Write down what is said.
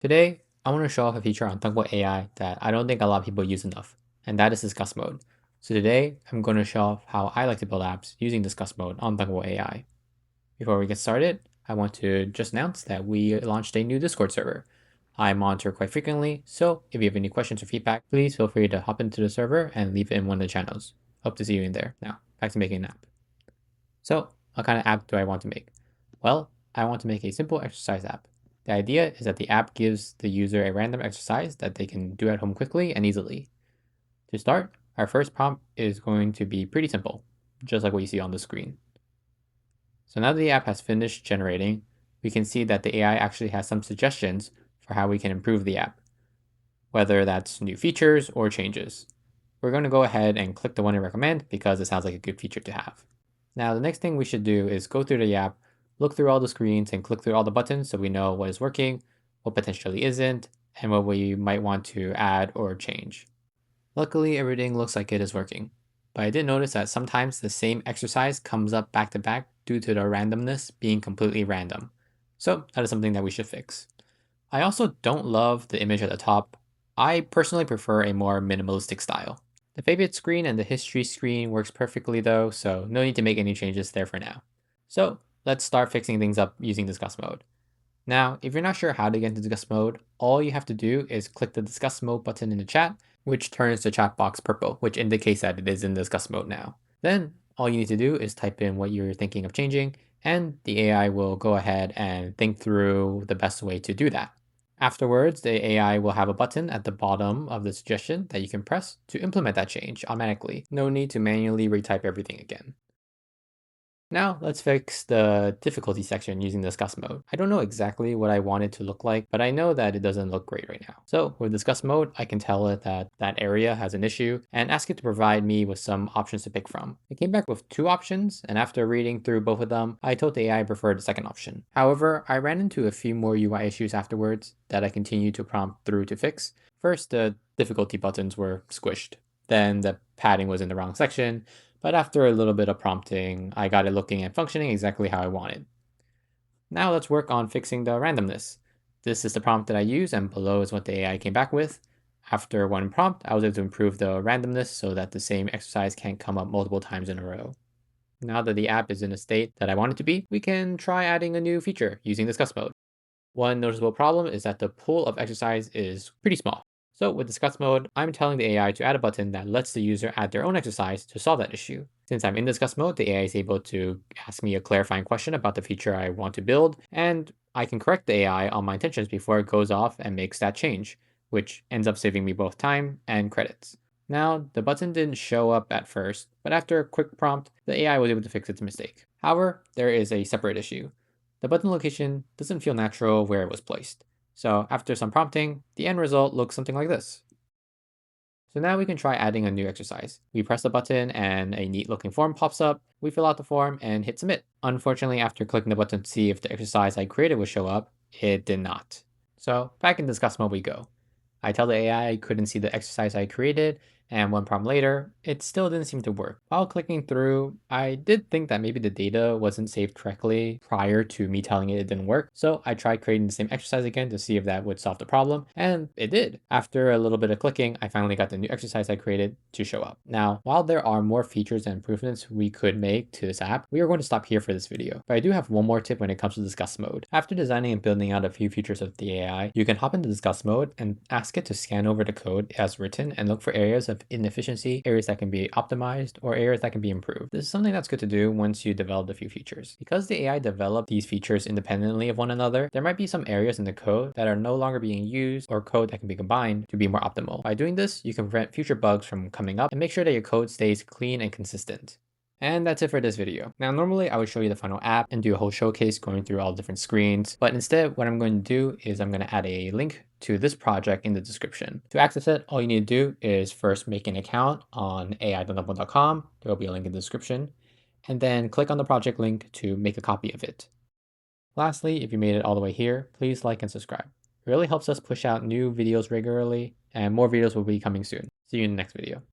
Today, I want to show off a feature on Thunkable AI that I don't think a lot of people use enough, and that is discuss mode. So today, I'm going to show off how I like to build apps using discuss mode on Thunkable AI. Before we get started, I want to just announce that we launched a new Discord server. I monitor quite frequently, so if you have any questions or feedback, please feel free to hop into the server and leave it in one of the channels. Hope to see you in there. Now, back to making an app. So, what kind of app do I want to make? Well, I want to make a simple exercise app. The idea is that the app gives the user a random exercise that they can do at home quickly and easily. To start, our first prompt is going to be pretty simple, just like what you see on the screen. So now that the app has finished generating, we can see that the AI actually has some suggestions for how we can improve the app, whether that's new features or changes. We're going to go ahead and click the one I recommend because it sounds like a good feature to have. Now, the next thing we should do is go through the app, look through all the screens, and click through all the buttons so we know what is working, what potentially isn't, and what we might want to add or change. Luckily, everything looks like it is working, but I did notice that sometimes the same exercise comes up back to back due to the randomness being completely random. So that is something that we should fix. I also don't love the image at the top. I personally prefer a more minimalistic style. The favorite screen and the history screen works perfectly though, so no need to make any changes there for now. So let's start fixing things up using discuss mode. Now, if you're not sure how to get into discuss mode, all you have to do is click the discuss mode button in the chat, which turns the chat box purple, which indicates that it is in discuss mode now. Then all you need to do is type in what you're thinking of changing, and the AI will go ahead and think through the best way to do that. Afterwards, the AI will have a button at the bottom of the suggestion that you can press to implement that change automatically. No need to manually retype everything again. Now let's fix the difficulty section using discuss mode. I don't know exactly what I want it to look like, but I know that it doesn't look great right now. So with discuss mode, I can tell it that that area has an issue and ask it to provide me with some options to pick from. It came back with two options, and after reading through both of them, I told the AI I preferred the second option. However, I ran into a few more UI issues afterwards that I continued to prompt through to fix. First, the difficulty buttons were squished. Then the padding was in the wrong section, but after a little bit of prompting, I got it looking and functioning exactly how I wanted. Now let's work on fixing the randomness. This is the prompt that I use, and below is what the AI came back with. After one prompt, I was able to improve the randomness so that the same exercise can't come up multiple times in a row. Now that the app is in a state that I want it to be, we can try adding a new feature using discuss mode. One noticeable problem is that the pool of exercise is pretty small. So with discuss mode, I'm telling the AI to add a button that lets the user add their own exercise to solve that issue. Since I'm in discuss mode, the AI is able to ask me a clarifying question about the feature I want to build, and I can correct the AI on my intentions before it goes off and makes that change, which ends up saving me both time and credits. Now, the button didn't show up at first, but after a quick prompt, the AI was able to fix its mistake. However, there is a separate issue. The button location doesn't feel natural where it was placed. So after some prompting, the end result looks something like this. So now we can try adding a new exercise. We press the button and a neat looking form pops up. We fill out the form and hit submit. Unfortunately, after clicking the button to see if the exercise I created would show up, it did not. So back in discuss mode we go. I tell the AI I couldn't see the exercise I created, and one prompt later, it still didn't seem to work. While clicking through, I did think that maybe the data wasn't saved correctly prior to me telling it didn't work, so I tried creating the same exercise again to see if that would solve the problem, and it did. After a little bit of clicking, I finally got the new exercise I created to show up. Now, while there are more features and improvements we could make to this app, we are going to stop here for this video. But I do have one more tip when it comes to discuss mode. After designing and building out a few features of the AI, you can hop into discuss mode and ask it to scan over the code as written and look for areas of inefficiency, areas that can be optimized, or areas that can be improved. This is something that's good to do once you develop a few features. Because the AI developed these features independently of one another, there might be some areas in the code that are no longer being used or code that can be combined to be more optimal. By doing this, you can prevent future bugs from coming up and make sure that your code stays clean and consistent. And that's it for this video. Now, normally I would show you the final app and do a whole showcase going through all the different screens, but instead what I'm going to do is I'm going to add a link to this project in the description. To access it, all you need to do is first make an account on ai.thunkable.com. There will be a link in the description, and then click on the project link to make a copy of it. Lastly, if you made it all the way here, please like and subscribe. It really helps us push out new videos regularly, and more videos will be coming soon. See you in the next video.